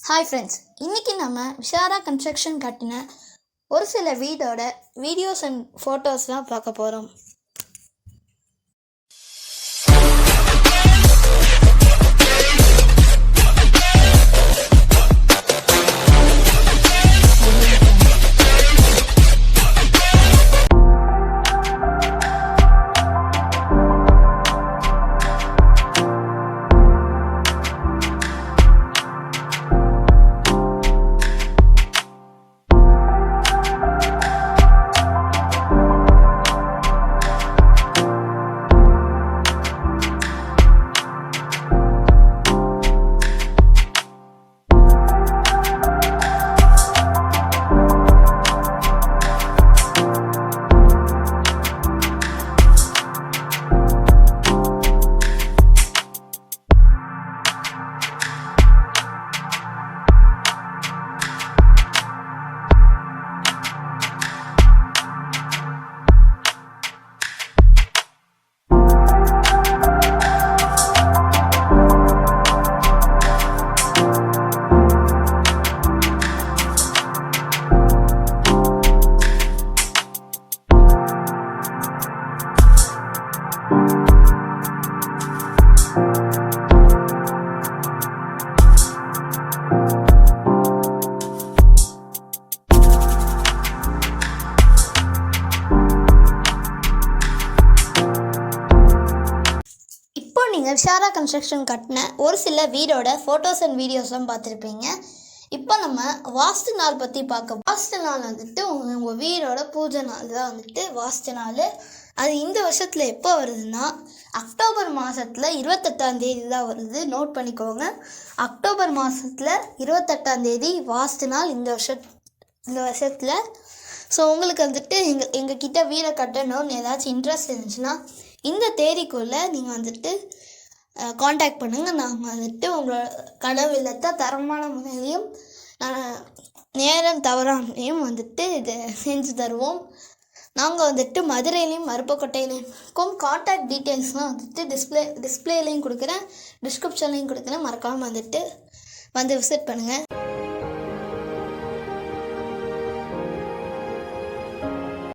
Hi friends, இன்றைக்கி நம்ம விஷாரா construction கட்டின ஒரு சில வீடோட வீடியோஸ் அண்ட் ஃபோட்டோஸ்லாம் பார்க்க போகிறோம். நீங்கள் விஷாரா கன்ஸ்ட்ரக்ஷன் கட்டின ஒரு சில வீடோட ஃபோட்டோஸ் அண்ட் வீடியோஸ்லாம் பார்த்துருப்பீங்க. இப்போ நம்ம வாஸ்து நாள் பற்றி பார்க்க. வாஸ்து நாள் வந்துட்டு உங்கள் வீடோட பூஜை நாள் தான் வந்துட்டு வாஸ்து நாள். அது இந்த வருஷத்தில் எப்போ வருதுன்னா அக்டோபர் மாதத்தில் 28ஆம் தான் வருது. நோட் பண்ணிக்கோங்க, அக்டோபர் மாதத்தில் 28ஆம் வாஸ்து நாள் இந்த வருஷத்தில். ஸோ உங்களுக்கு வந்துட்டு எங்ககிட்ட வீடை கட்டணும்னு ஏதாச்சும் இன்ட்ரெஸ்ட் இருந்துச்சுன்னா இந்த தேதிக்குள்ளே நீங்கள் வந்துட்டு காண்டாக்ட் பண்ணுங்கள். நாங்கள் வந்துட்டு உங்களோட கனவு இல்லத்தை தரமான முறையிலையும் நேரம் தவறாமையும் வந்துட்டு இதை செஞ்சு தருவோம். நாங்கள் வந்துட்டு மதுரையிலையும் அருப்புக்கோட்டையிலையும் இருக்கோம். காண்டாக்ட் டீட்டெயில்ஸ்லாம் வந்துட்டு டிஸ்பிளேலையும் கொடுக்குறேன், டிஸ்கிரிப்ஷன்லையும் கொடுக்குறேன். மறக்காமல் வந்துட்டு விசிட் பண்ணுங்கள்.